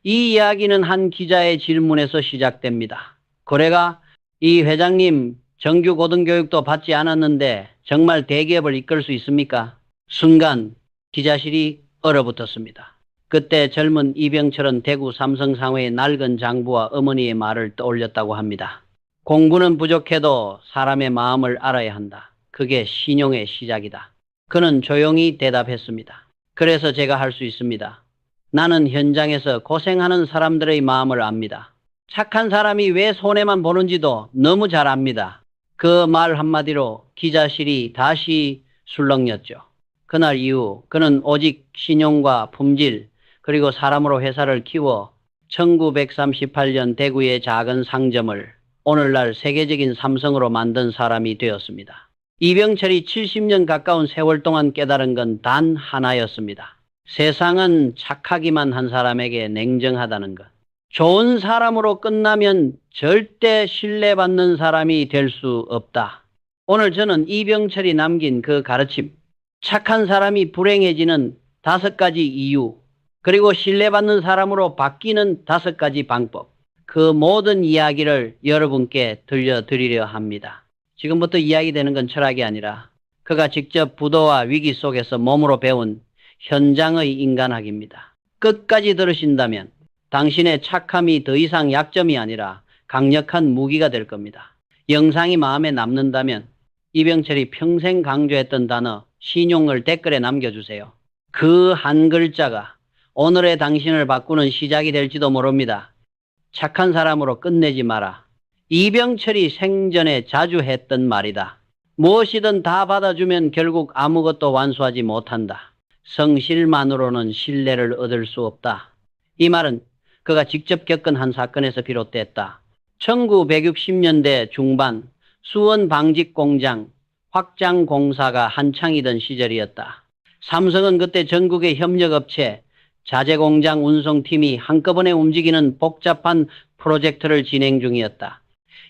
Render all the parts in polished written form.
이 이야기는 한 기자의 질문에서 시작됩니다. 고래가 이 회장님 정규 고등교육도 받지 않았는데 정말 대기업을 이끌 수 있습니까? 순간 기자실이 얼어붙었습니다. 그때 젊은 이병철은 대구 삼성상회의 낡은 장부와 어머니의 말을 떠올렸다고 합니다. 공부는 부족해도 사람의 마음을 알아야 한다. 그게 신용의 시작이다. 그는 조용히 대답했습니다. 그래서 제가 할 수 있습니다. 나는 현장에서 고생하는 사람들의 마음을 압니다. 착한 사람이 왜 손해만 보는지도 너무 잘 압니다. 그 말 한마디로 기자실이 다시 술렁였죠. 그날 이후 그는 오직 신용과 품질 그리고 사람으로 회사를 키워 1938년 대구의 작은 상점을 오늘날 세계적인 삼성으로 만든 사람이 되었습니다. 이병철이 70년 가까운 세월 동안 깨달은 건 단 하나였습니다. 세상은 착하기만 한 사람에게 냉정하다는 것. 좋은 사람으로 끝나면 절대 신뢰받는 사람이 될 수 없다. 오늘 저는 이병철이 남긴 그 가르침, 착한 사람이 불행해지는 5가지 이유, 그리고 신뢰받는 사람으로 바뀌는 5가지 방법, 그 모든 이야기를 여러분께 들려드리려 합니다. 지금부터 이야기되는 건 철학이 아니라 그가 직접 부도와 위기 속에서 몸으로 배운 현장의 인간학입니다. 끝까지 들으신다면 당신의 착함이 더 이상 약점이 아니라 강력한 무기가 될 겁니다. 영상이 마음에 남는다면 이병철이 평생 강조했던 단어 신용을 댓글에 남겨주세요. 그 한 글자가 오늘의 당신을 바꾸는 시작이 될지도 모릅니다. 착한 사람으로 끝내지 마라. 이병철이 생전에 자주 했던 말이다. 무엇이든 다 받아주면 결국 아무것도 완수하지 못한다. 성실만으로는 신뢰를 얻을 수 없다. 이 말은 그가 직접 겪은 한 사건에서 비롯됐다. 1960년대 중반 수원 방직 공장 확장 공사가 한창이던 시절이었다. 삼성은 그때 전국의 협력업체, 자재공장 운송팀이 한꺼번에 움직이는 복잡한 프로젝트를 진행 중이었다.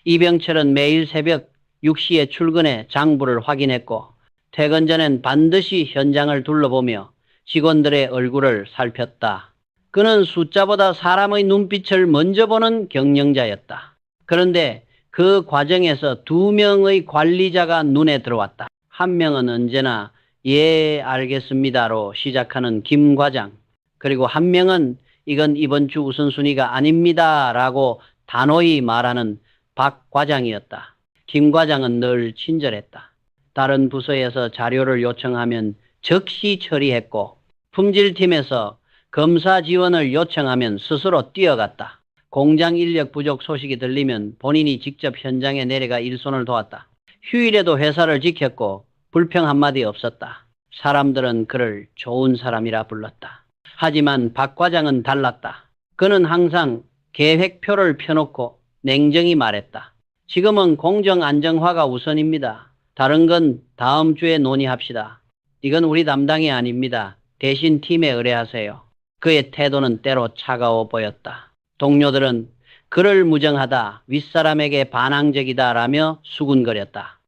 이병철은 매일 새벽 6시에 출근해 장부를 확인했고 퇴근 전엔 반드시 현장을 둘러보며 직원들의 얼굴을 살폈다. 그는 숫자보다 사람의 눈빛을 먼저 보는 경영자였다. 그런데 그 과정에서 2명의 관리자가 눈에 들어왔다. 한 명은 언제나 예 알겠습니다로 시작하는 김 과장, 그리고 한 명은 이건 이번 주 우선순위가 아닙니다 라고 단호히 말하는 박 과장이었다. 김 과장은 늘 친절했다. 다른 부서에서 자료를 요청하면 즉시 처리했고 품질팀에서 검사 지원을 요청하면 스스로 뛰어갔다. 공장 인력 부족 소식이 들리면 본인이 직접 현장에 내려가 일손을 도왔다. 휴일에도 회사를 지켰고 불평 한마디 없었다. 사람들은 그를 좋은 사람이라 불렀다. 하지만 박 과장은 달랐다. 그는 항상 계획표를 펴놓고 냉정히 말했다. 지금은 공정 안정화가 우선입니다. 다른 건 다음 주에 논의합시다. 이건 우리 담당이 아닙니다. 대신 팀에 의뢰하세요. 그의 태도는 때로 차가워 보였다. 동료들은 그를 무정하다, 윗사람에게 반항적이다라며 수군거렸다.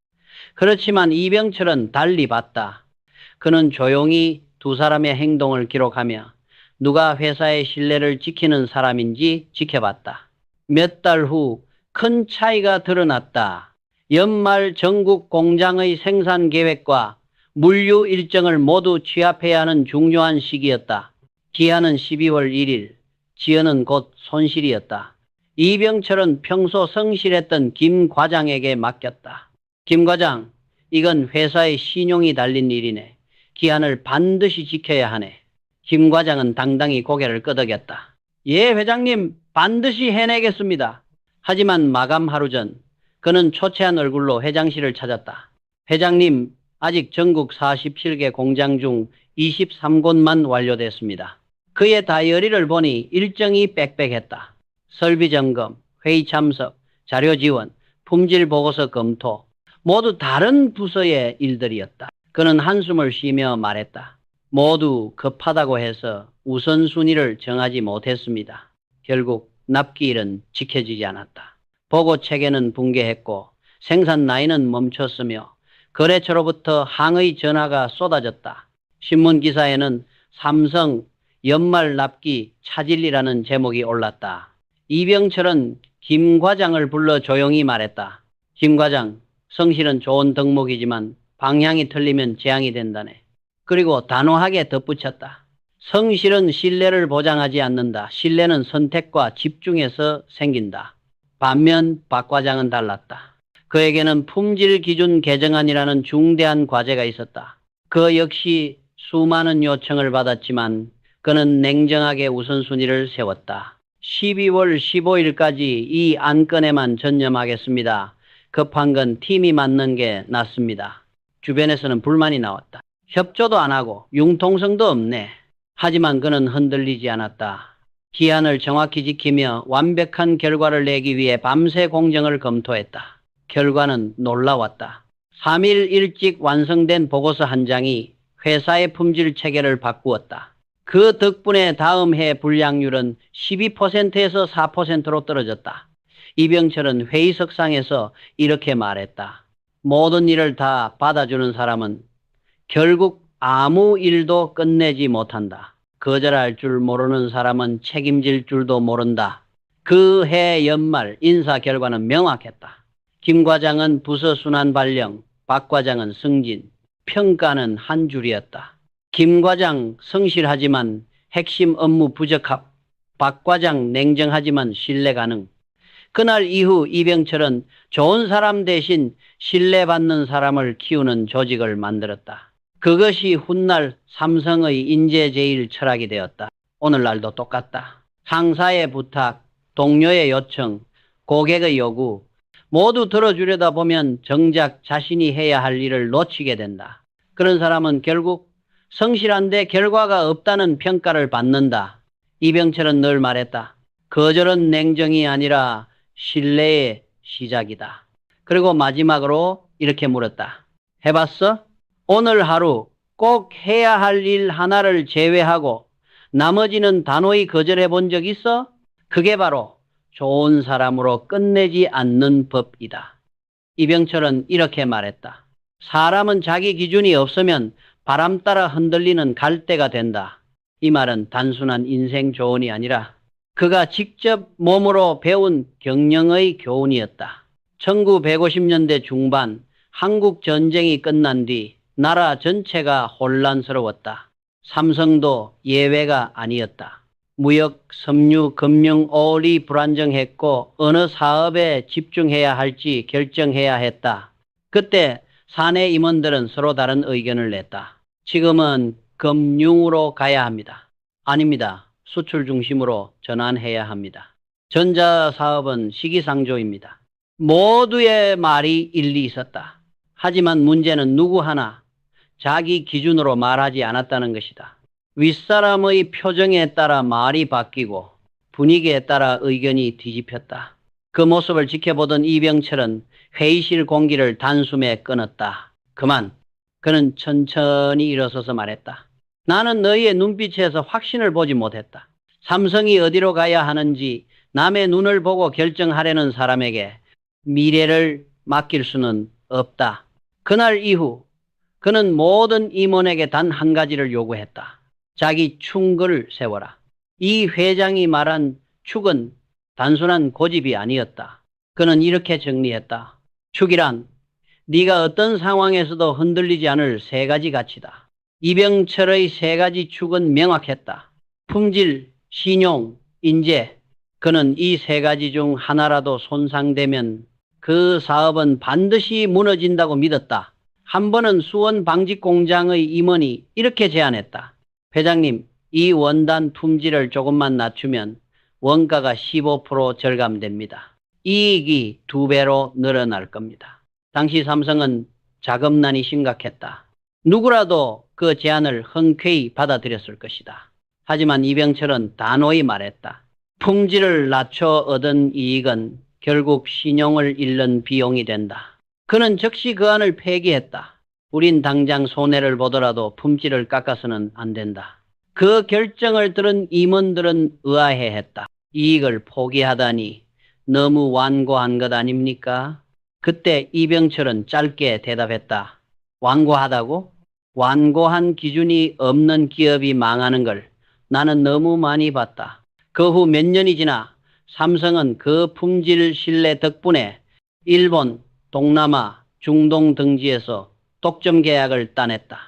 그렇지만 이병철은 달리 봤다. 그는 조용히 2사람의 행동을 기록하며 누가 회사의 신뢰를 지키는 사람인지 지켜봤다. 몇 달 후 큰 차이가 드러났다. 연말 전국 공장의 생산 계획과 물류 일정을 모두 취합해야 하는 중요한 시기였다. 기한은 12월 1일, 지연은 곧 손실이었다. 이병철은 평소 성실했던 김 과장에게 맡겼다. 김 과장, 이건 회사의 신용이 달린 일이네. 기한을 반드시 지켜야 하네. 김 과장은 당당히 고개를 끄덕였다. 예, 회장님, 반드시 해내겠습니다. 하지만 마감 하루 전 그는 초췌한 얼굴로 회장실을 찾았다. 회장님, 아직 전국 47개 공장 중 23곳만 완료됐습니다. 그의 다이어리를 보니 일정이 빽빽했다. 설비 점검, 회의 참석, 자료 지원, 품질 보고서 검토, 모두 다른 부서의 일들이었다. 그는 한숨을 쉬며 말했다. 모두 급하다고 해서 우선순위를 정하지 못했습니다. 결국 납기일은 지켜지지 않았다. 보고 체계는 붕괴했고 생산 라인은 멈췄으며 거래처로부터 항의 전화가 쏟아졌다. 신문 기사에는 삼성 연말 납기 차질이라는 제목이 올랐다. 이병철은 김 과장을 불러 조용히 말했다. 김 과장, 성실은 좋은 덕목이지만 방향이 틀리면 재앙이 된다네. 그리고 단호하게 덧붙였다. 성실은 신뢰를 보장하지 않는다. 신뢰는 선택과 집중에서 생긴다. 반면 박 과장은 달랐다. 그에게는 품질 기준 개정안이라는 중대한 과제가 있었다. 그 역시 수많은 요청을 받았지만 그는 냉정하게 우선순위를 세웠다. 12월 15일까지 이 안건에만 전념하겠습니다. 급한 건 팀이 맞는 게 낫습니다. 주변에서는 불만이 나왔다. 협조도 안 하고 융통성도 없네. 하지만 그는 흔들리지 않았다. 기한을 정확히 지키며 완벽한 결과를 내기 위해 밤새 공정을 검토했다. 결과는 놀라웠다. 3일 일찍 완성된 보고서 한 장이 회사의 품질 체계를 바꾸었다. 그 덕분에 다음 해 불량률은 12%에서 4%로 떨어졌다. 이병철은 회의석상에서 이렇게 말했다. 모든 일을 다 받아주는 사람은 결국 아무 일도 끝내지 못한다. 거절할 줄 모르는 사람은 책임질 줄도 모른다. 그 해 연말 인사 결과는 명확했다. 김 과장은 부서 순환 발령, 박 과장은 승진, 평가는 한 줄이었다. 김 과장 성실하지만 핵심 업무 부적합, 박 과장 냉정하지만 신뢰 가능. 그날 이후 이병철은 좋은 사람 대신 신뢰받는 사람을 키우는 조직을 만들었다. 그것이 훗날 삼성의 인재제일 철학이 되었다. 오늘날도 똑같다. 상사의 부탁, 동료의 요청, 고객의 요구 모두 들어주려다 보면 정작 자신이 해야 할 일을 놓치게 된다. 그런 사람은 결국 성실한데 결과가 없다는 평가를 받는다. 이병철은 늘 말했다. 거절은 냉정이 아니라 신뢰의 시작이다. 그리고 마지막으로 이렇게 물었다. 해봤어? 오늘 하루 꼭 해야 할 일 하나를 제외하고 나머지는 단호히 거절해 본 적 있어? 그게 바로 좋은 사람으로 끝내지 않는 법이다. 이병철은 이렇게 말했다. 사람은 자기 기준이 없으면 바람 따라 흔들리는 갈대가 된다. 이 말은 단순한 인생 조언이 아니라 그가 직접 몸으로 배운 경영의 교훈이었다. 1950년대 중반 한국 전쟁이 끝난 뒤 나라 전체가 혼란스러웠다. 삼성도 예외가 아니었다. 무역, 섬유, 금융, 올이 불안정했고 어느 사업에 집중해야 할지 결정해야 했다. 그때 사내 임원들은 서로 다른 의견을 냈다. 지금은 금융으로 가야 합니다. 아닙니다. 수출 중심으로 전환해야 합니다. 전자사업은 시기상조입니다. 모두의 말이 일리 있었다. 하지만 문제는 누구 하나 자기 기준으로 말하지 않았다는 것이다. 윗사람의 표정에 따라 말이 바뀌고 분위기에 따라 의견이 뒤집혔다. 그 모습을 지켜보던 이병철은 회의실 공기를 단숨에 끊었다. 그만. 그는 천천히 일어서서 말했다. 나는 너희의 눈빛에서 확신을 보지 못했다. 삼성이 어디로 가야 하는지 남의 눈을 보고 결정하려는 사람에게 미래를 맡길 수는 없다. 그날 이후 그는 모든 임원에게 단 한 가지를 요구했다. 자기 충고를 세워라. 이 회장이 말한 축은 단순한 고집이 아니었다. 그는 이렇게 정리했다. 축이란 네가 어떤 상황에서도 흔들리지 않을 세 가지 가치다. 이병철의 세 가지 축은 명확했다. 품질, 신용, 인재. 그는 이 세 가지 중 하나라도 손상되면 그 사업은 반드시 무너진다고 믿었다. 한 번은 수원 방직 공장의 임원이 이렇게 제안했다. 회장님, 이 원단 품질을 조금만 낮추면 원가가 15% 절감됩니다. 이익이 2배로 늘어날 겁니다. 당시 삼성은 자금난이 심각했다. 누구라도 그 제안을 흔쾌히 받아들였을 것이다. 하지만 이병철은 단호히 말했다. 품질을 낮춰 얻은 이익은 결국 신용을 잃는 비용이 된다. 그는 즉시 그 안을 폐기했다. 우린 당장 손해를 보더라도 품질을 깎아서는 안 된다. 그 결정을 들은 임원들은 의아해했다. 이익을 포기하다니 너무 완고한 것 아닙니까? 그때 이병철은 짧게 대답했다. 완고하다고? 완고한 기준이 없는 기업이 망하는 걸 나는 너무 많이 봤다. 그 후 몇 년이 지나 삼성은 그 품질 신뢰 덕분에 일본, 동남아, 중동 등지에서 독점 계약을 따냈다.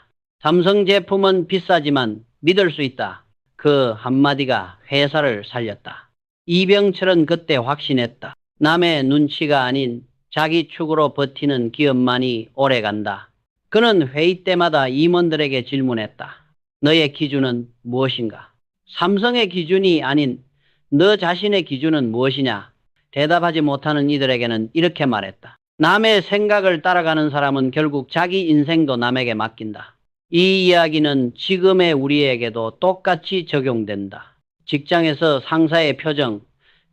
삼성 제품은 비싸지만 믿을 수 있다. 그 한마디가 회사를 살렸다. 이병철은 그때 확신했다. 남의 눈치가 아닌 자기 축으로 버티는 기업만이 오래간다. 그는 회의 때마다 임원들에게 질문했다. 너의 기준은 무엇인가? 삼성의 기준이 아닌 너 자신의 기준은 무엇이냐? 대답하지 못하는 이들에게는 이렇게 말했다. 남의 생각을 따라가는 사람은 결국 자기 인생도 남에게 맡긴다. 이 이야기는 지금의 우리에게도 똑같이 적용된다. 직장에서 상사의 표정,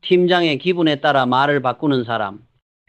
팀장의 기분에 따라 말을 바꾸는 사람,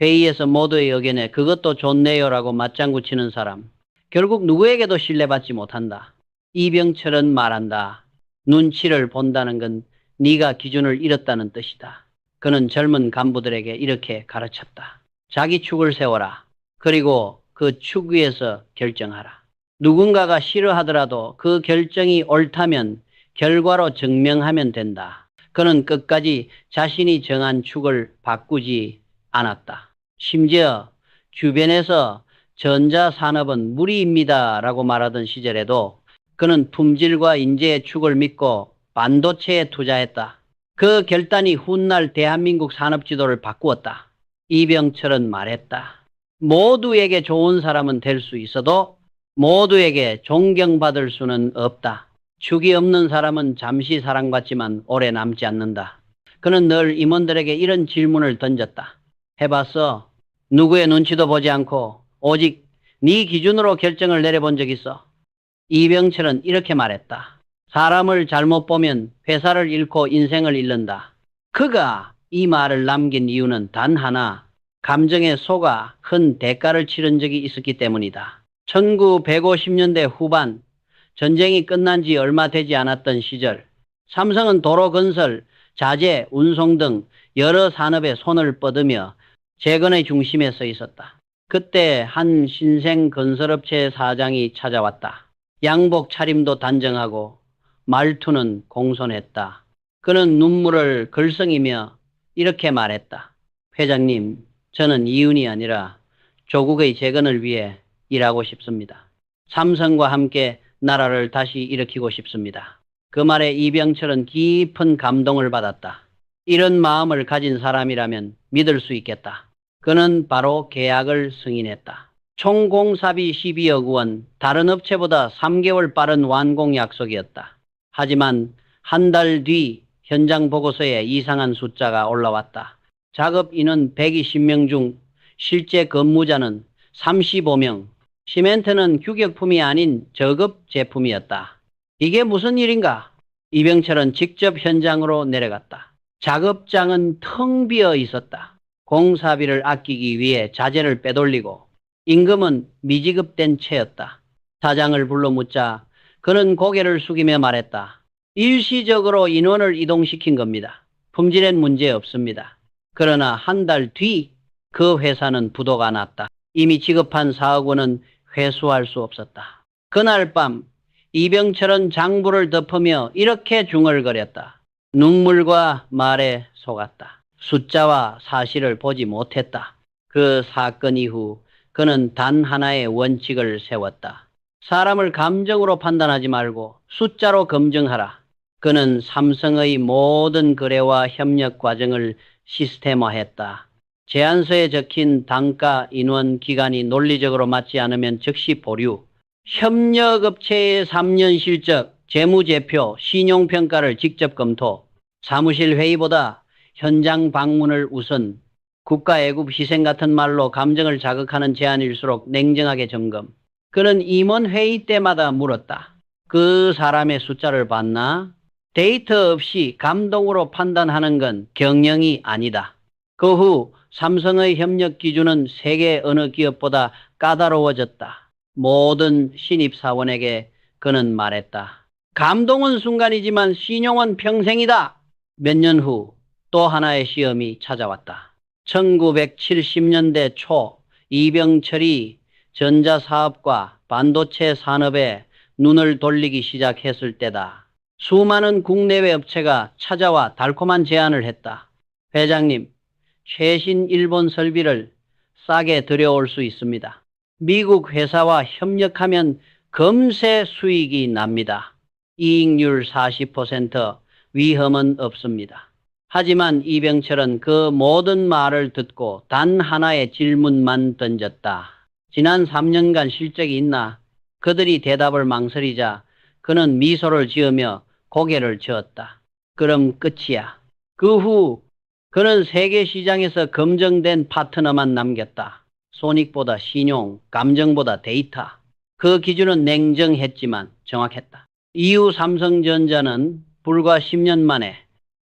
회의에서 모두의 의견에 그것도 좋네요라고 맞장구 치는 사람, 결국 누구에게도 신뢰받지 못한다. 이병철은 말한다. 눈치를 본다는 건 네가 기준을 잃었다는 뜻이다. 그는 젊은 간부들에게 이렇게 가르쳤다. 자기 축을 세워라. 그리고 그 축 위에서 결정하라. 누군가가 싫어하더라도 그 결정이 옳다면 결과로 증명하면 된다. 그는 끝까지 자신이 정한 축을 바꾸지 않았다. 심지어 주변에서 전자산업은 무리입니다라고 말하던 시절에도 그는 품질과 인재의 축을 믿고 반도체에 투자했다. 그 결단이 훗날 대한민국 산업 지도를 바꾸었다. 이병철은 말했다. 모두에게 좋은 사람은 될 수 있어도 모두에게 존경받을 수는 없다. 축이 없는 사람은 잠시 사랑받지만 오래 남지 않는다. 그는 늘 임원들에게 이런 질문을 던졌다. 해봤어? 누구의 눈치도 보지 않고 오직 네 기준으로 결정을 내려본 적 있어? 이병철은 이렇게 말했다. 사람을 잘못 보면 회사를 잃고 인생을 잃는다. 그가 이 말을 남긴 이유는 단 하나, 감정에 속아 큰 대가를 치른 적이 있었기 때문이다. 1950년대 후반, 전쟁이 끝난 지 얼마 되지 않았던 시절, 삼성은 도로 건설, 자재, 운송 등 여러 산업에 손을 뻗으며 재건의 중심에 서 있었다. 그때 한 신생 건설업체 사장이 찾아왔다. 양복 차림도 단정하고 말투는 공손했다. 그는 눈물을 글썽이며 이렇게 말했다. 회장님, 저는 이윤이 아니라 조국의 재건을 위해 일하고 싶습니다. 삼성과 함께 나라를 다시 일으키고 싶습니다. 그 말에 이병철은 깊은 감동을 받았다. 이런 마음을 가진 사람이라면 믿을 수 있겠다. 그는 바로 계약을 승인했다. 총 공사비 12억 원, 다른 업체보다 3개월 빠른 완공 약속이었다. 하지만 한 달 뒤 현장 보고서에 이상한 숫자가 올라왔다. 작업 인원 120명 중 실제 근무자는 35명, 시멘트는 규격품이 아닌 저급 제품이었다. 이게 무슨 일인가? 이병철은 직접 현장으로 내려갔다. 작업장은 텅 비어 있었다. 공사비를 아끼기 위해 자재를 빼돌리고 임금은 미지급된 채였다. 사장을 불러 묻자 그는 고개를 숙이며 말했다. 일시적으로 인원을 이동시킨 겁니다. 품질엔 문제 없습니다. 그러나 한 달 뒤 그 회사는 부도가 났다. 이미 지급한 4억 원은 회수할 수 없었다. 그날 밤 이병철은 장부를 덮으며 이렇게 중얼거렸다. 눈물과 말에 속았다. 숫자와 사실을 보지 못했다. 그 사건 이후 그는 단 하나의 원칙을 세웠다. 사람을 감정으로 판단하지 말고 숫자로 검증하라. 그는 삼성의 모든 거래와 협력 과정을 시스템화했다. 제안서에 적힌 단가, 인원, 기간이 논리적으로 맞지 않으면 즉시 보류. 협력업체의 3년 실적, 재무제표, 신용평가를 직접 검토. 사무실 회의보다 현장 방문을 우선. 국가애국 희생 같은 말로 감정을 자극하는 제안일수록 냉정하게 점검. 그는 임원 회의 때마다 물었다. 그 사람의 숫자를 봤나? 데이터 없이 감동으로 판단하는 건 경영이 아니다. 그 후 삼성의 협력 기준은 세계 어느 기업보다 까다로워졌다. 모든 신입사원에게 그는 말했다. 감동은 순간이지만 신용은 평생이다. 몇 년 후 또 하나의 시험이 찾아왔다. 1970년대 초 이병철이 전자사업과 반도체 산업에 눈을 돌리기 시작했을 때다. 수많은 국내외 업체가 찾아와 달콤한 제안을 했다. 회장님, 최신 일본 설비를 싸게 들여올 수 있습니다. 미국 회사와 협력하면 금세 수익이 납니다. 이익률 40%, 위험은 없습니다. 하지만 이병철은 그 모든 말을 듣고 단 하나의 질문만 던졌다. 지난 3년간 실적이 있나? 그들이 대답을 망설이자 그는 미소를 지으며 고개를 저었다. 그럼 끝이야. 그 후 그는 세계 시장에서 검증된 파트너만 남겼다. 손익보다 신용, 감정보다 데이터. 그 기준은 냉정했지만 정확했다. 이후 삼성전자는 불과 10년 만에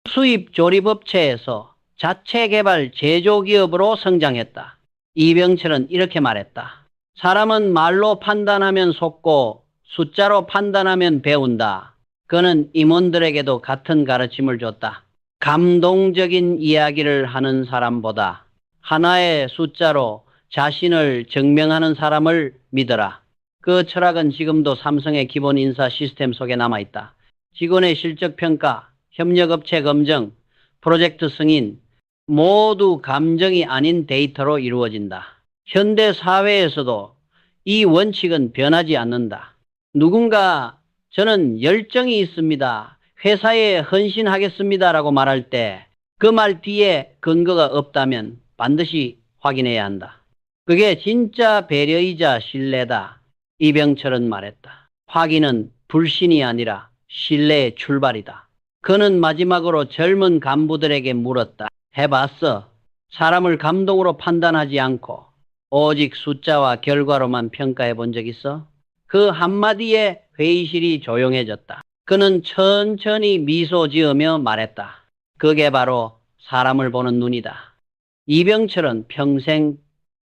수입 조립업체에서 자체 개발 제조기업으로 성장했다. 이병철은 이렇게 말했다. 사람은 말로 판단하면 속고 숫자로 판단하면 배운다. 그는 임원들에게도 같은 가르침을 줬다. 감동적인 이야기를 하는 사람보다 하나의 숫자로 자신을 증명하는 사람을 믿어라. 그 철학은 지금도 삼성의 기본 인사 시스템 속에 남아있다. 직원의 실적 평가, 협력업체 검증, 프로젝트 승인 모두 감정이 아닌 데이터로 이루어진다. 현대 사회에서도 이 원칙은 변하지 않는다. 누군가 저는 열정이 있습니다. 회사에 헌신하겠습니다라고 말할 때 그 말 뒤에 근거가 없다면 반드시 확인해야 한다. 그게 진짜 배려이자 신뢰다. 이병철은 말했다. 확인은 불신이 아니라 신뢰의 출발이다. 그는 마지막으로 젊은 간부들에게 물었다. 해봤어. 사람을 감동으로 판단하지 않고 오직 숫자와 결과로만 평가해 본 적 있어? 그 한마디에 회의실이 조용해졌다. 그는 천천히 미소 지으며 말했다. 그게 바로 사람을 보는 눈이다. 이병철은 평생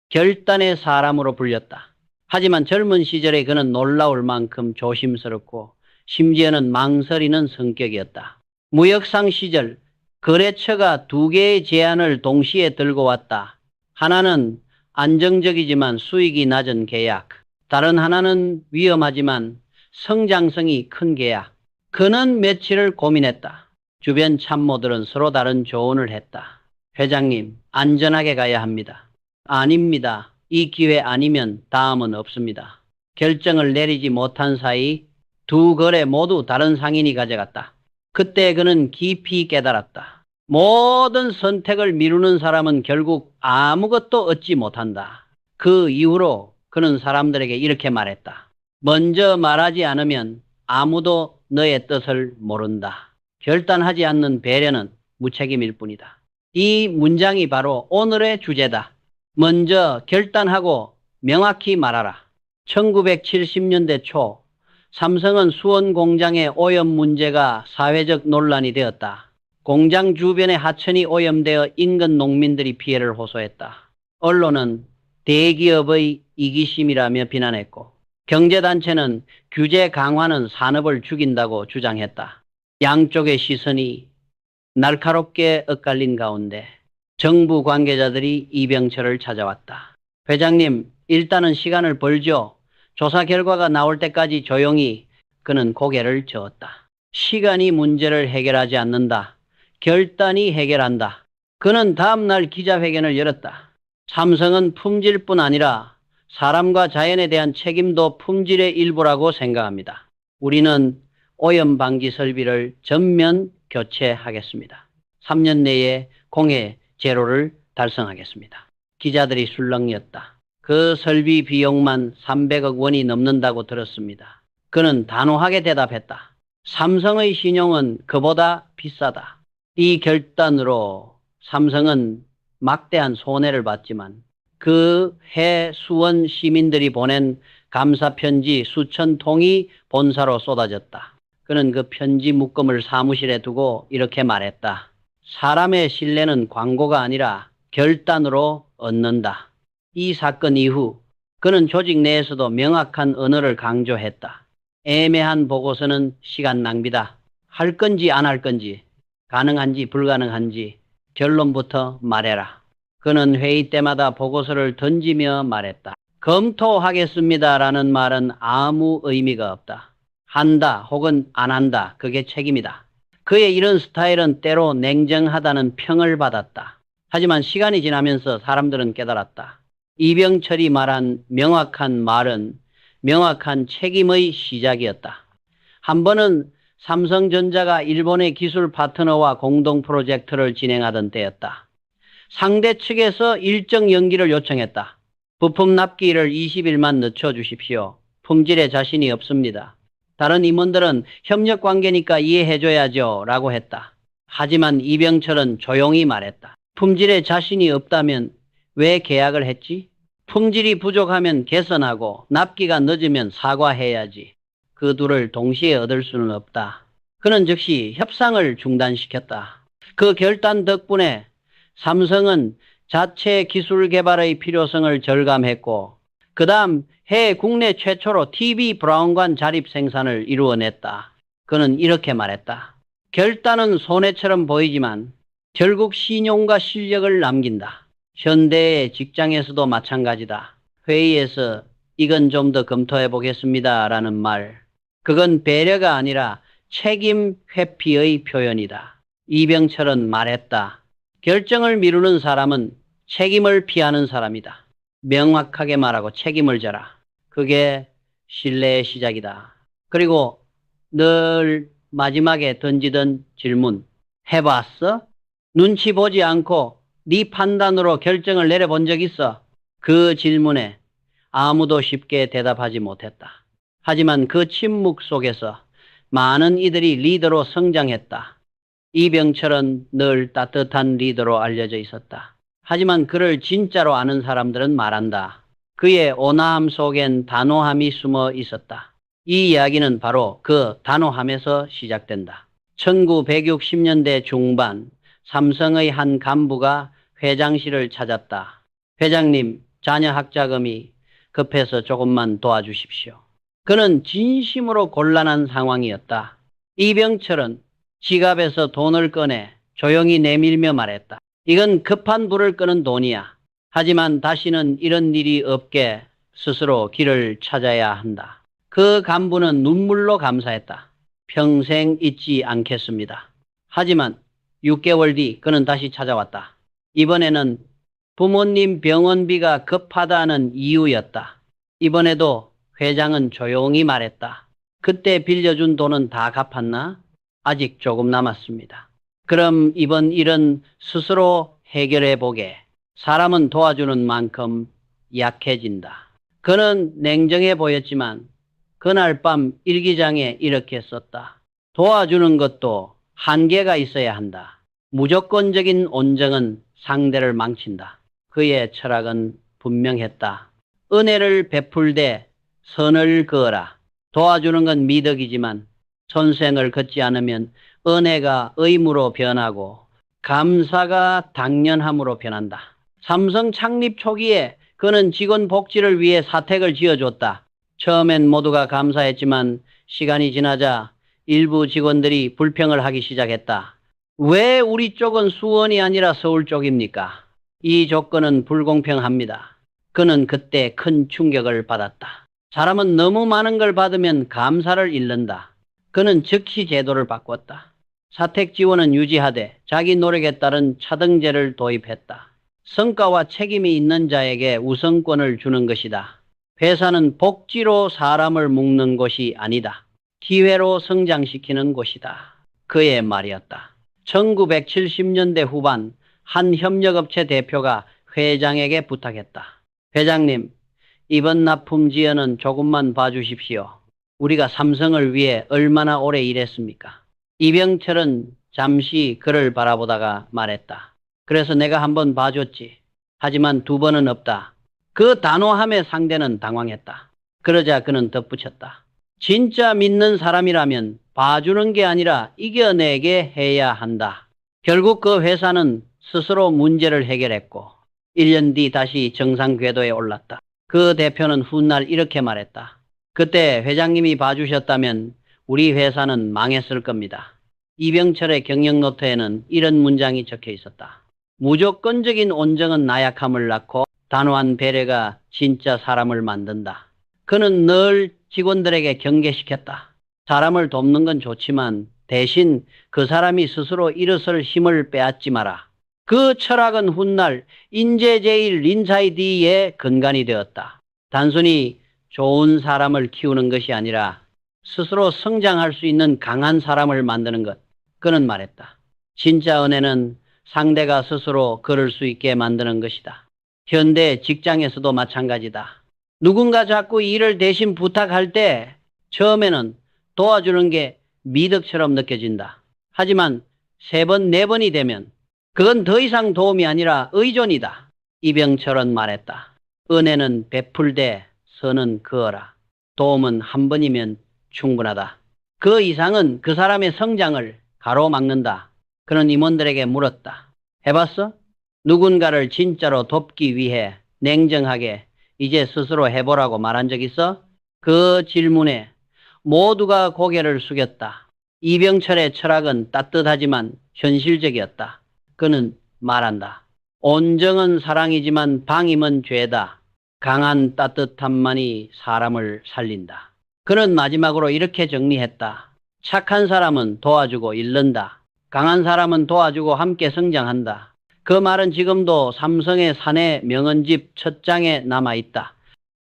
결단의 사람으로 불렸다. 하지만 젊은 시절에 그는 놀라울 만큼 조심스럽고 심지어는 망설이는 성격이었다. 무역상 시절 거래처가 2개의 제안을 동시에 들고 왔다. 하나는 안정적이지만 수익이 낮은 계약, 다른 하나는 위험하지만 성장성이 큰 계약. 그는 며칠을 고민했다. 주변 참모들은 서로 다른 조언을 했다. 회장님, 안전하게 가야 합니다. 아닙니다. 이 기회 아니면 다음은 없습니다. 결정을 내리지 못한 사이 2 거래 모두 다른 상인이 가져갔다. 그때 그는 깊이 깨달았다. 모든 선택을 미루는 사람은 결국 아무것도 얻지 못한다. 그 이후로 그는 사람들에게 이렇게 말했다. 먼저 말하지 않으면 아무도 너의 뜻을 모른다. 결단하지 않는 배려는 무책임일 뿐이다. 이 문장이 바로 오늘의 주제다. 먼저 결단하고 명확히 말하라. 1970년대 초 삼성은 수원 공장의 오염 문제가 사회적 논란이 되었다. 공장 주변의 하천이 오염되어 인근 농민들이 피해를 호소했다. 언론은 대기업의 이기심이라며 비난했고 경제단체는 규제 강화는 산업을 죽인다고 주장했다. 양쪽의 시선이 날카롭게 엇갈린 가운데 정부 관계자들이 이병철을 찾아왔다. 회장님, 일단은 시간을 벌죠. 조사 결과가 나올 때까지 조용히. 그는 고개를 저었다. 시간이 문제를 해결하지 않는다. 결단이 해결한다. 그는 다음날 기자회견을 열었다. 삼성은 품질뿐 아니라 사람과 자연에 대한 책임도 품질의 일부라고 생각합니다. 우리는 오염 방지 설비를 전면 교체하겠습니다. 3년 내에 공해 제로를 달성하겠습니다. 기자들이 술렁였다. 그 설비 비용만 300억 원이 넘는다고 들었습니다. 그는 단호하게 대답했다. 삼성의 신용은 그보다 비싸다. 이 결단으로 삼성은 막대한 손해를 봤지만 그 해 수원 시민들이 보낸 감사 편지 수천 통이 본사로 쏟아졌다. 그는 그 편지 묶음을 사무실에 두고 이렇게 말했다. 사람의 신뢰는 광고가 아니라 결단으로 얻는다. 이 사건 이후 그는 조직 내에서도 명확한 언어를 강조했다. 애매한 보고서는 시간 낭비다. 할 건지 안 할 건지, 가능한지 불가능한지 결론부터 말해라. 그는 회의 때마다 보고서를 던지며 말했다. 검토하겠습니다라는 말은 아무 의미가 없다. 한다 혹은 안 한다. 그게 책임이다. 그의 이런 스타일은 때로 냉정하다는 평을 받았다. 하지만 시간이 지나면서 사람들은 깨달았다. 이병철이 말한 명확한 말은 명확한 책임의 시작이었다. 한 번은 삼성전자가 일본의 기술 파트너와 공동 프로젝트를 진행하던 때였다. 상대 측에서 일정 연기를 요청했다. 부품 납기를 20일만 늦춰주십시오. 품질에 자신이 없습니다. 다른 임원들은 협력 관계니까 이해해줘야죠 라고 했다. 하지만 이병철은 조용히 말했다. 품질에 자신이 없다면 왜 계약을 했지? 품질이 부족하면 개선하고 납기가 늦으면 사과해야지. 그 둘을 동시에 얻을 수는 없다. 그는 즉시 협상을 중단시켰다. 그 결단 덕분에 삼성은 자체 기술 개발의 필요성을 절감했고 그 다음 해외 국내 최초로 TV 브라운관 자립 생산을 이루어냈다. 그는 이렇게 말했다. 결단은 손해처럼 보이지만 결국 신용과 실력을 남긴다. 현대의 직장에서도 마찬가지다. 회의에서 이건 좀 더 검토해 보겠습니다 라는 말. 그건 배려가 아니라 책임 회피의 표현이다. 이병철은 말했다. 결정을 미루는 사람은 책임을 피하는 사람이다. 명확하게 말하고 책임을 져라. 그게 신뢰의 시작이다. 그리고 늘 마지막에 던지던 질문. 해봤어? 눈치 보지 않고 네 판단으로 결정을 내려본 적 있어? 그 질문에 아무도 쉽게 대답하지 못했다. 하지만 그 침묵 속에서 많은 이들이 리더로 성장했다. 이병철은 늘 따뜻한 리더로 알려져 있었다. 하지만 그를 진짜로 아는 사람들은 말한다. 그의 온화함 속엔 단호함이 숨어 있었다. 이 이야기는 바로 그 단호함에서 시작된다. 1960년대 중반 삼성의 한 간부가 회장실을 찾았다. 회장님, 자녀 학자금이 급해서 조금만 도와주십시오. 그는 진심으로 곤란한 상황이었다. 이병철은 지갑에서 돈을 꺼내 조용히 내밀며 말했다. 이건 급한 불을 끄는 돈이야. 하지만 다시는 이런 일이 없게 스스로 길을 찾아야 한다. 그 간부는 눈물로 감사했다. 평생 잊지 않겠습니다. 하지만 6개월 뒤 그는 다시 찾아왔다. 이번에는 부모님 병원비가 급하다는 이유였다. 이번에도 회장은 조용히 말했다. 그때 빌려준 돈은 다 갚았나? 아직 조금 남았습니다. 그럼 이번 일은 스스로 해결해 보게. 사람은 도와주는 만큼 약해진다. 그는 냉정해 보였지만 그날 밤 일기장에 이렇게 썼다. 도와주는 것도 한계가 있어야 한다. 무조건적인 온정은 상대를 망친다. 그의 철학은 분명했다. 은혜를 베풀되 선을 그어라. 도와주는 건 미덕이지만 선생을 걷지 않으면 은혜가 의무로 변하고 감사가 당연함으로 변한다. 삼성 창립 초기에 그는 직원 복지를 위해 사택을 지어줬다. 처음엔 모두가 감사했지만 시간이 지나자 일부 직원들이 불평을 하기 시작했다. 왜 우리 쪽은 수원이 아니라 서울 쪽입니까? 이 조건은 불공평합니다. 그는 그때 큰 충격을 받았다. 사람은 너무 많은 걸 받으면 감사를 잃는다. 그는 즉시 제도를 바꿨다. 사택 지원은 유지하되 자기 노력에 따른 차등제를 도입했다. 성과와 책임이 있는 자에게 우선권을 주는 것이다. 회사는 복지로 사람을 묶는 곳이 아니다. 기회로 성장시키는 곳이다. 그의 말이었다. 1970년대 후반 한 협력업체 대표가 회장에게 부탁했다. 회장님, 이번 납품 지연은 조금만 봐주십시오. 우리가 삼성을 위해 얼마나 오래 일했습니까? 이병철은 잠시 그를 바라보다가 말했다. 그래서 내가 한번 봐줬지. 하지만 두 번은 없다. 그 단호함의 상대는 당황했다. 그러자 그는 덧붙였다. 진짜 믿는 사람이라면 봐주는 게 아니라 이겨내게 해야 한다. 결국 그 회사는 스스로 문제를 해결했고 1년 뒤 다시 정상 궤도에 올랐다. 그 대표는 훗날 이렇게 말했다. 그때 회장님이 봐주셨다면 우리 회사는 망했을 겁니다. 이병철의 경영 노트에는 이런 문장이 적혀 있었다. 무조건적인 온정은 나약함을 낳고 단호한 배려가 진짜 사람을 만든다. 그는 늘 직원들에게 경계시켰다. 사람을 돕는 건 좋지만 대신 그 사람이 스스로 일어설 힘을 빼앗지 마라. 그 철학은 훗날 인재제일 린사이디의 근간이 되었다. 단순히 좋은 사람을 키우는 것이 아니라 스스로 성장할 수 있는 강한 사람을 만드는 것. 그는 말했다. 진짜 은혜는 상대가 스스로 걸을 수 있게 만드는 것이다. 현대 직장에서도 마찬가지다. 누군가 자꾸 일을 대신 부탁할 때 처음에는 도와주는 게 미덕처럼 느껴진다. 하지만 3번, 4번이 되면 그건 더 이상 도움이 아니라 의존이다. 이병철은 말했다. 은혜는 베풀되 선은 그어라. 도움은 한 번이면 충분하다. 그 이상은 그 사람의 성장을 가로막는다. 그는 임원들에게 물었다. 해봤어? 누군가를 진짜로 돕기 위해 냉정하게 이제 스스로 해보라고 말한 적 있어? 그 질문에 모두가 고개를 숙였다. 이병철의 철학은 따뜻하지만 현실적이었다. 그는 말한다. 온정은 사랑이지만 방임은 죄다. 강한 따뜻함만이 사람을 살린다. 그는 마지막으로 이렇게 정리했다. 착한 사람은 도와주고 잃는다. 강한 사람은 도와주고 함께 성장한다. 그 말은 지금도 삼성의 사내 명언집 첫 장에 남아있다.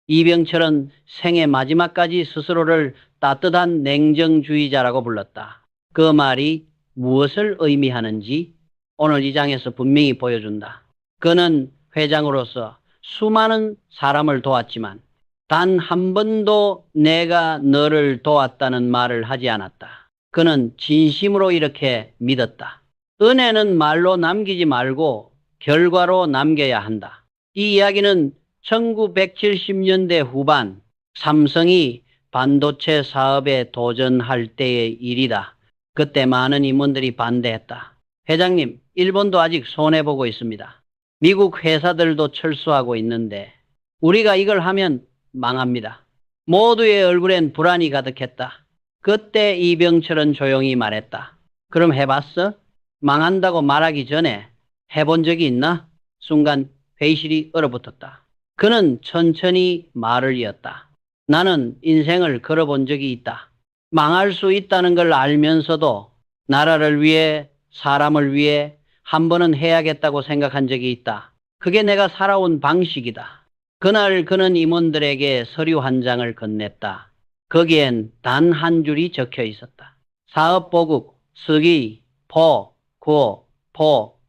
이병철은 생애 마지막까지 스스로를 따뜻한 냉정주의자라고 불렀다. 그 말이 무엇을 의미하는지 오늘 이 장에서 분명히 보여준다. 그는 회장으로서 수많은 사람을 도왔지만 단 한 번도 내가 너를 도왔다는 말을 하지 않았다. 그는 진심으로 이렇게 믿었다. 은혜는 말로 남기지 말고 결과로 남겨야 한다. 이 이야기는 1970년대 후반 삼성이 반도체 사업에 도전할 때의 일이다. 그때 많은 임원들이 반대했다. 회장님, 일본도 아직 손해보고 있습니다. 미국 회사들도 철수하고 있는데 우리가 이걸 하면 망합니다. 모두의 얼굴엔 불안이 가득했다. 그때 이병철은 조용히 말했다. 그럼 해봤어? 망한다고 말하기 전에 해본 적이 있나? 순간 회의실이 얼어붙었다. 그는 천천히 말을 이었다. 나는 인생을 걸어본 적이 있다. 망할 수 있다는 걸 알면서도 나라를 위해 사람을 위해 한 번은 해야겠다고 생각한 적이 있다. 그게 내가 살아온 방식이다. 그날 그는 임원들에게 서류 한 장을 건넸다. 거기엔 단 한 줄이 적혀 있었다. 사업보국, 쓰기, 포,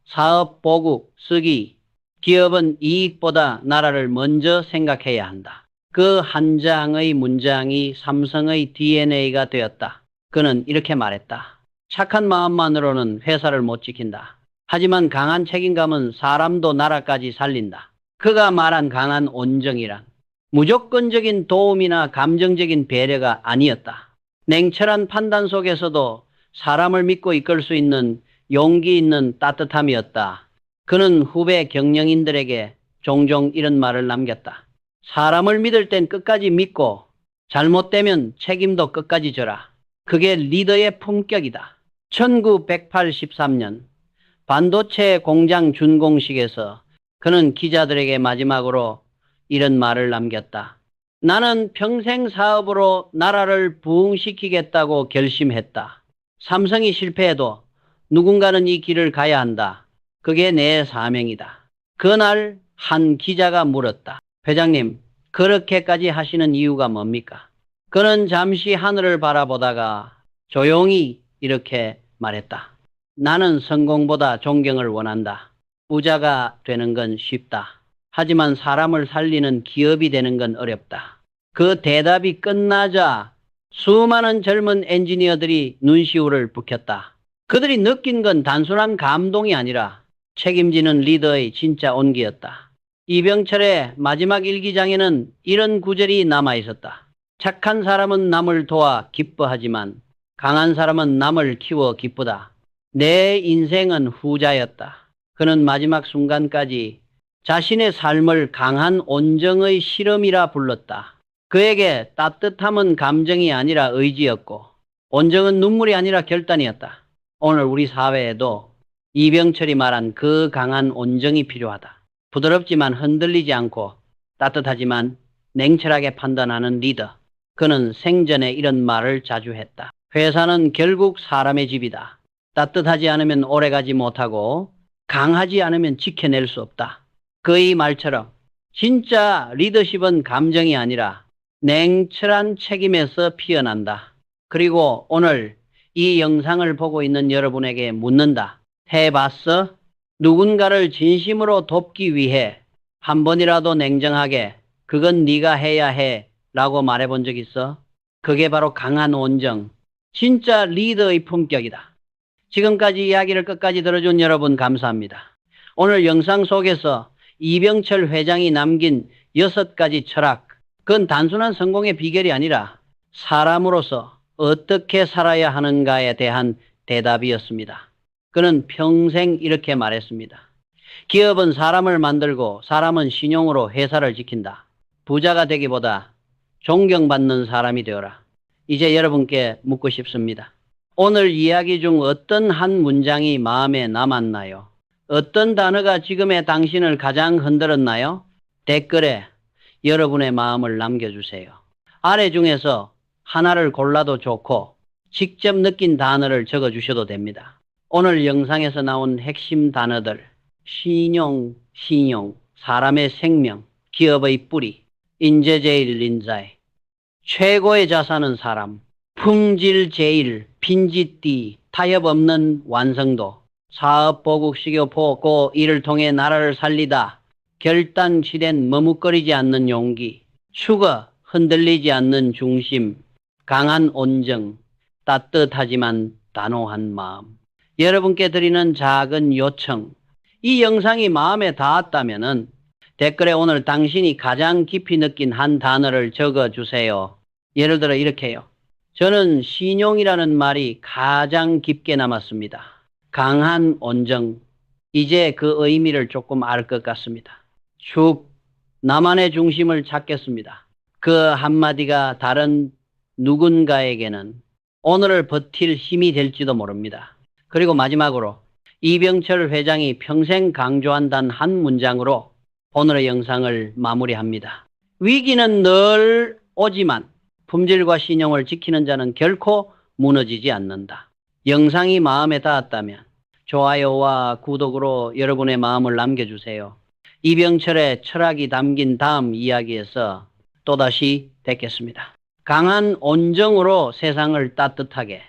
사업보국, 쓰기. 기업은 이익보다 나라를 먼저 생각해야 한다. 그 한 장의 문장이 삼성의 DNA가 되었다. 그는 이렇게 말했다. 착한 마음만으로는 회사를 못 지킨다. 하지만 강한 책임감은 사람도 나라까지 살린다. 그가 말한 강한 온정이란 무조건적인 도움이나 감정적인 배려가 아니었다. 냉철한 판단 속에서도 사람을 믿고 이끌 수 있는 용기 있는 따뜻함이었다. 그는 후배 경영인들에게 종종 이런 말을 남겼다. 사람을 믿을 땐 끝까지 믿고 잘못되면 책임도 끝까지 져라. 그게 리더의 품격이다. 1983년 반도체 공장 준공식에서 그는 기자들에게 마지막으로 이런 말을 남겼다. 나는 평생 사업으로 나라를 부흥시키겠다고 결심했다. 삼성이 실패해도 누군가는 이 길을 가야 한다. 그게 내 사명이다. 그날 한 기자가 물었다. 회장님, 그렇게까지 하시는 이유가 뭡니까? 그는 잠시 하늘을 바라보다가 조용히 이렇게 말했다. 나는 성공보다 존경을 원한다. 부자가 되는 건 쉽다. 하지만 사람을 살리는 기업이 되는 건 어렵다. 그 대답이 끝나자 수많은 젊은 엔지니어들이 눈시울을 붉혔다. 그들이 느낀 건 단순한 감동이 아니라 책임지는 리더의 진짜 온기였다. 이병철의 마지막 일기장에는 이런 구절이 남아 있었다. 착한 사람은 남을 도와 기뻐하지만 강한 사람은 남을 키워 기쁘다. 내 인생은 후자였다. 그는 마지막 순간까지 자신의 삶을 강한 온정의 실험이라 불렀다. 그에게 따뜻함은 감정이 아니라 의지였고 온정은 눈물이 아니라 결단이었다. 오늘 우리 사회에도 이병철이 말한 그 강한 온정이 필요하다. 부드럽지만 흔들리지 않고 따뜻하지만 냉철하게 판단하는 리더. 그는 생전에 이런 말을 자주 했다. 회사는 결국 사람의 집이다. 따뜻하지 않으면 오래가지 못하고 강하지 않으면 지켜낼 수 없다. 그의 말처럼 진짜 리더십은 감정이 아니라 냉철한 책임에서 피어난다. 그리고 오늘 이 영상을 보고 있는 여러분에게 묻는다. 해봤어? 누군가를 진심으로 돕기 위해 한 번이라도 냉정하게 그건 네가 해야 해 라고 말해본 적 있어? 그게 바로 강한 온정, 진짜 리더의 품격이다. 지금까지 이야기를 끝까지 들어준 여러분 감사합니다. 오늘 영상 속에서 이병철 회장이 남긴 6가지 철학, 그건 단순한 성공의 비결이 아니라 사람으로서 어떻게 살아야 하는가에 대한 대답이었습니다. 그는 평생 이렇게 말했습니다. 기업은 사람을 만들고 사람은 신용으로 회사를 지킨다. 부자가 되기보다 존경받는 사람이 되어라. 이제 여러분께 묻고 싶습니다. 오늘 이야기 중 어떤 한 문장이 마음에 남았나요? 어떤 단어가 지금의 당신을 가장 흔들었나요? 댓글에 여러분의 마음을 남겨주세요. 아래 중에서 하나를 골라도 좋고 직접 느낀 단어를 적어주셔도 됩니다. 오늘 영상에서 나온 핵심 단어들, 신용, 사람의 생명, 기업의 뿌리, 인재제일 인자이, 최고의 자산은 사람, 품질제일, 빈짓띠, 타협 없는 완성도, 사업 보국 식교 보고 이를 통해 나라를 살리다, 결단치된 머뭇거리지 않는 용기, 추거, 흔들리지 않는 중심, 강한 온정, 따뜻하지만 단호한 마음. 여러분께 드리는 작은 요청, 이 영상이 마음에 닿았다면 댓글에 오늘 당신이 가장 깊이 느낀 한 단어를 적어주세요. 예를 들어 이렇게요. 저는 신용이라는 말이 가장 깊게 남았습니다. 강한 온정, 이제 그 의미를 조금 알 것 같습니다. 쭉 나만의 중심을 찾겠습니다. 그 한마디가 다른 누군가에게는 오늘을 버틸 힘이 될지도 모릅니다. 그리고 마지막으로 이병철 회장이 평생 강조한다는 한 문장으로 오늘의 영상을 마무리합니다. 위기는 늘 오지만 품질과 신용을 지키는 자는 결코 무너지지 않는다. 영상이 마음에 닿았다면 좋아요와 구독으로 여러분의 마음을 남겨주세요. 이병철의 철학이 담긴 다음 이야기에서 또다시 뵙겠습니다. 강한 온정으로 세상을 따뜻하게